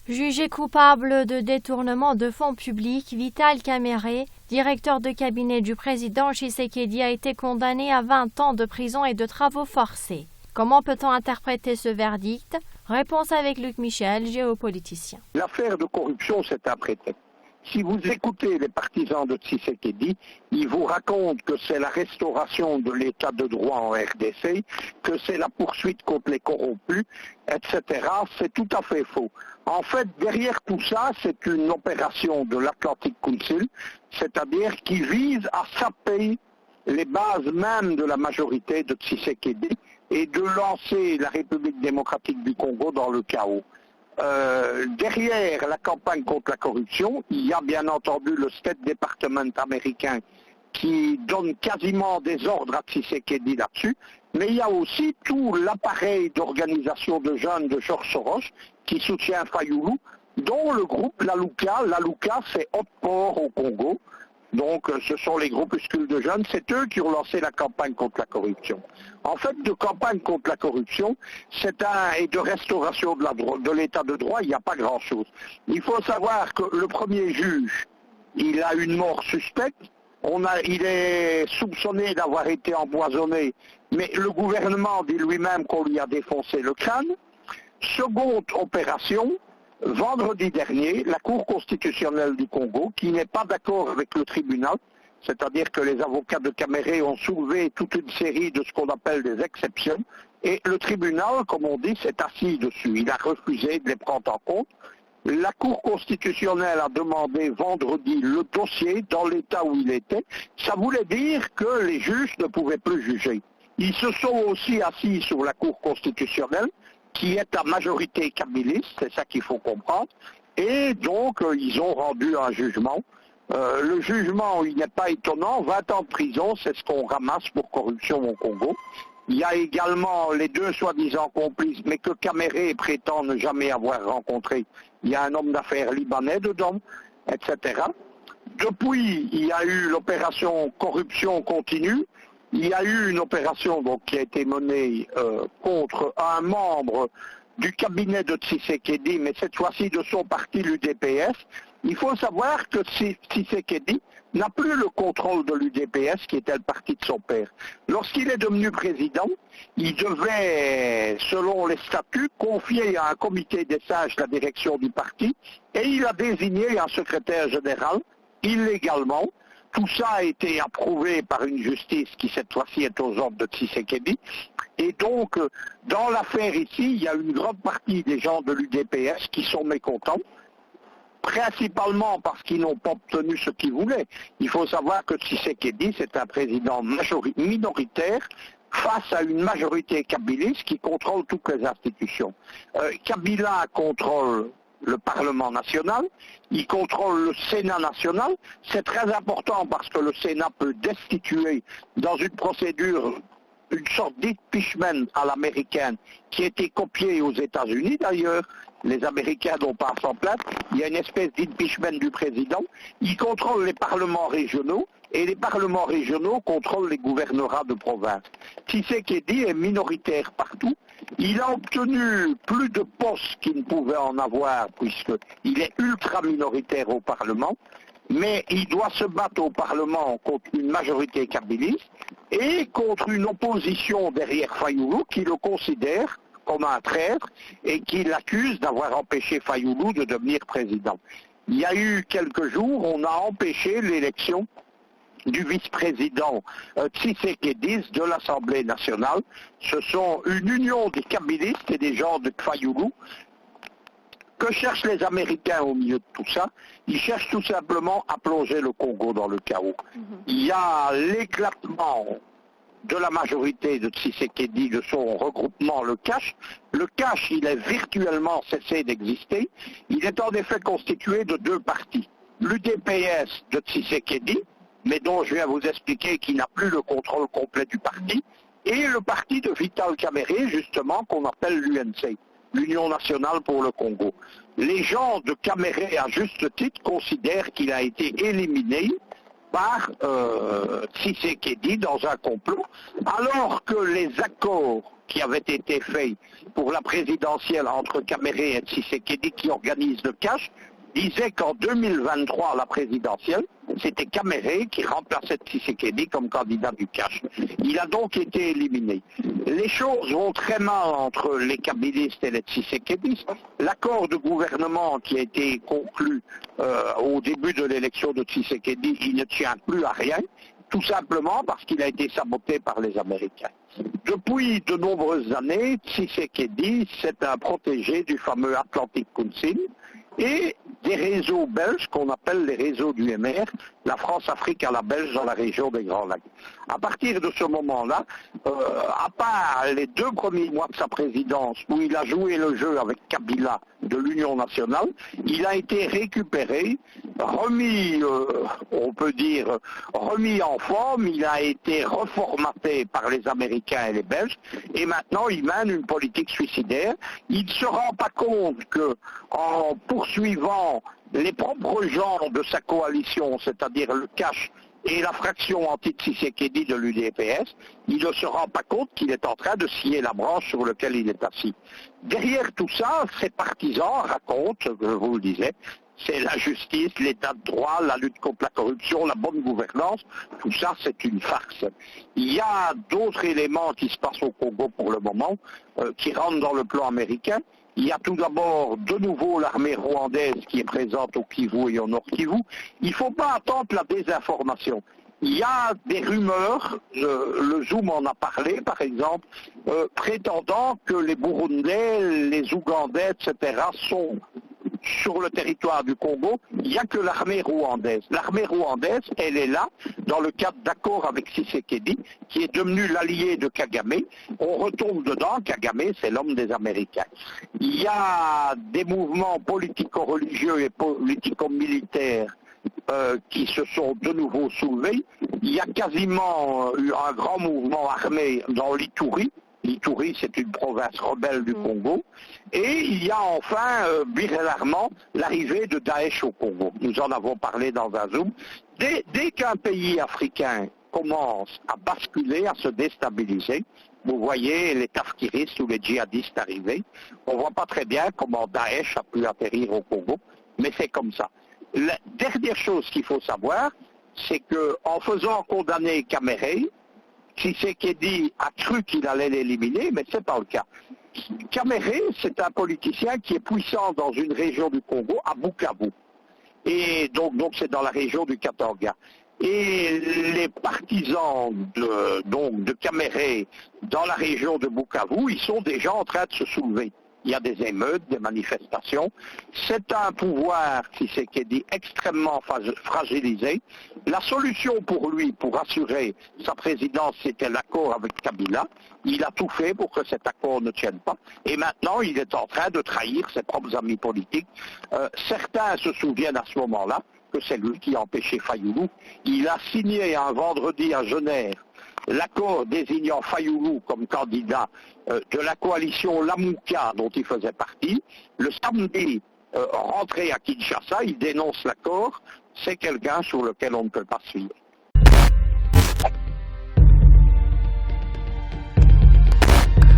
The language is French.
Jugé coupable de détournement de fonds publics, Vital Kamerhe, directeur de cabinet du président Tshisekedi, a été condamné à 20 ans de prison et de travaux forcés. Comment peut-on interpréter ce verdict? Réponse avec Luc Michel, géopoliticien. L'affaire de corruption, c'est un prétexte. Si vous écoutez les partisans de Tshisekedi, ils vous racontent que c'est la restauration de l'état de droit en RDC, que c'est la poursuite contre les corrompus, etc. C'est tout à fait faux. En fait, derrière tout ça, c'est une opération de l'Atlantic Council, c'est-à-dire qui vise à saper les bases même de la majorité de Tshisekedi et de lancer la République démocratique du Congo dans le chaos. Derrière la campagne contre la corruption, il y a bien entendu le State Department américain qui donne quasiment des ordres à Tshisekedi là-dessus, mais il y a aussi tout l'appareil d'organisation de jeunes de George Soros qui soutient Fayoulou, dont le groupe Laluka. Laluka, c'est Haute-Port au Congo. Donc ce sont les groupuscules de jeunes, c'est eux qui ont lancé la campagne contre la corruption. En fait, de campagne contre la corruption, et de restauration de l'état de droit, il n'y a pas grand-chose. Il faut savoir que le premier juge, il a une mort suspecte, il est soupçonné d'avoir été empoisonné, mais le gouvernement dit lui-même qu'on lui a défoncé le crâne. Seconde opération, vendredi dernier, la Cour constitutionnelle du Congo, qui n'est pas d'accord avec le tribunal, c'est-à-dire que les avocats de Kamerhe ont soulevé toute une série de ce qu'on appelle des exceptions, et le tribunal, comme on dit, s'est assis dessus. Il a refusé de les prendre en compte. La Cour constitutionnelle a demandé vendredi le dossier dans l'état où il était. Ça voulait dire que les juges ne pouvaient plus juger. Ils se sont aussi assis sur la Cour constitutionnelle, qui est à majorité kabbyliste, c'est ça qu'il faut comprendre, et donc ils ont rendu un jugement. Le jugement, il n'est pas étonnant, 20 ans de prison, c'est ce qu'on ramasse pour corruption au Congo. Il y a également les deux soi-disant complices, mais que Kamerhe prétend ne jamais avoir rencontré. Il y a un homme d'affaires libanais dedans, etc. Depuis, il y a eu l'opération corruption continue. Il y a eu une opération donc, qui a été menée contre un membre du cabinet de Tshisekedi, mais cette fois-ci de son parti, l'UDPS. Il faut savoir que Tshisekedi n'a plus le contrôle de l'UDPS, qui était le parti de son père. Lorsqu'il est devenu président, il devait, selon les statuts, confier à un comité des sages la direction du parti, et il a désigné un secrétaire général, illégalement. Tout ça a été approuvé par une justice qui cette fois-ci est aux ordres de Tshisekedi. Et donc, dans l'affaire ici, il y a une grande partie des gens de l'UDPS qui sont mécontents, principalement parce qu'ils n'ont pas obtenu ce qu'ils voulaient. Il faut savoir que Tshisekedi, c'est un président minoritaire face à une majorité kabyliste qui contrôle toutes les institutions. Kabila contrôle le Parlement national, il contrôle le Sénat national. C'est très important parce que le Sénat peut destituer dans une procédure une sorte d'impeachment à l'américaine qui a été copiée aux États-Unis d'ailleurs. Les Américains n'ont pas à s'en plaindre. Il y a une espèce d'impeachment du président. Il contrôle les parlements régionaux et les parlements régionaux contrôlent les gouvernorats de province. Tshisekedi est minoritaire partout. Il a obtenu plus de postes qu'il ne pouvait en avoir puisqu'il est ultra minoritaire au Parlement. Mais il doit se battre au Parlement contre une majorité kabyliste et contre une opposition derrière Fayoulou qui le considère comme un traître et qui l'accuse d'avoir empêché Fayoulou de devenir président. Il y a eu quelques jours, on a empêché l'élection du vice-président Tshisekedi de l'Assemblée nationale. Ce sont une union des kabbylistes et des gens de Fayoulou. Que cherchent les Américains au milieu de tout ça? Ils cherchent tout simplement à plonger le Congo dans le chaos. Il y a l'éclatement de la majorité de Tshisekedi, de son regroupement, le CACH. Le CACH, il est virtuellement cessé d'exister. Il est en effet constitué de deux partis. L'UDPS de Tshisekedi, mais dont je viens vous expliquer qu'il n'a plus le contrôle complet du parti, et le parti de Vital Kamerhe, justement, qu'on appelle l'UNC. L'Union nationale pour le Congo. Les gens de Kamerhe, à juste titre, considèrent qu'il a été éliminé par Tshisekedi dans un complot, alors que les accords qui avaient été faits pour la présidentielle entre Kamere et Tshisekedi qui organise le cash, disait qu'en 2023, la présidentielle, c'était Kamere qui remplaçait Tshisekedi comme candidat du cash. Il a donc été éliminé. Les choses vont très mal entre les kabilistes et les Tshisekedistes. L'accord de gouvernement qui a été conclu au début de l'élection de Tshisekedi, il ne tient plus à rien, tout simplement parce qu'il a été saboté par les Américains. Depuis de nombreuses années, Tshisekedi, c'est un protégé du fameux Atlantic Council et des réseaux belges qu'on appelle les réseaux du MR, la France-Afrique à la Belge dans la région des Grands Lacs. À partir de ce moment-là, à part les 2 premiers mois de sa présidence où il a joué le jeu avec Kabila de l'Union nationale, il a été récupéré, remis, on peut dire, remis en forme, il a été reformaté par les Américains et les Belges, et maintenant il mène une politique suicidaire. Il ne se rend pas compte qu'en poursuivant les propres gens de sa coalition, c'est-à-dire le cash et la fraction anti-Tshisekedi de l'UDPS, il ne se rend pas compte qu'il est en train de scier la branche sur laquelle il est assis. Derrière tout ça, ses partisans racontent, je vous le disais, c'est la justice, l'état de droit, la lutte contre la corruption, la bonne gouvernance, tout ça c'est une farce. Il y a d'autres éléments qui se passent au Congo pour le moment, qui rentrent dans le plan américain. Il y a tout d'abord de nouveau l'armée rwandaise qui est présente au Kivu et au Nord Kivu. Il ne faut pas attendre la désinformation. Il y a des rumeurs, le Zoom en a parlé par exemple, prétendant que les Burundais, les Ougandais, etc. sont sur le territoire du Congo. Il n'y a que l'armée rwandaise. L'armée rwandaise, elle est là dans le cadre d'accord avec Tshisekedi, qui est devenu l'allié de Kagame. On retombe dedans, Kagame, c'est l'homme des Américains. Il y a des mouvements politico-religieux et politico-militaires qui se sont de nouveau soulevés. Il y a quasiment eu un grand mouvement armé dans l'Ituri. L'Ituri, c'est une province rebelle du Congo. Et il y a enfin, bizarrement, l'arrivée de Daesh au Congo. Nous en avons parlé dans un Zoom. Dès qu'un pays africain commence à basculer, à se déstabiliser, vous voyez les tafkiristes ou les djihadistes arriver, on ne voit pas très bien comment Daesh a pu atterrir au Congo, mais c'est comme ça. La dernière chose qu'il faut savoir, c'est qu'en faisant condamner Kamere, Tshisekedi a cru qu'il allait l'éliminer, mais ce n'est pas le cas. Kamere, c'est un politicien qui est puissant dans une région du Congo, à Bukavu. Et donc c'est dans la région du Katanga. Et les partisans de Kamere dans la région de Bukavu, ils sont déjà en train de se soulever. Il y a des émeutes, des manifestations. C'est un pouvoir, Tshisekedi, extrêmement fragilisé. La solution pour lui, pour assurer sa présidence, c'était l'accord avec Kabila. Il a tout fait pour que cet accord ne tienne pas. Et maintenant, il est en train de trahir ses propres amis politiques. Certains se souviennent à ce moment-là que c'est lui qui a empêché Fayoulou. Il a signé un vendredi à Genève l'accord désignant Fayoulou comme candidat de la coalition Lamouka dont il faisait partie. Le samedi, rentré à Kinshasa, il dénonce l'accord. C'est quelqu'un sur lequel on ne peut pas suivre.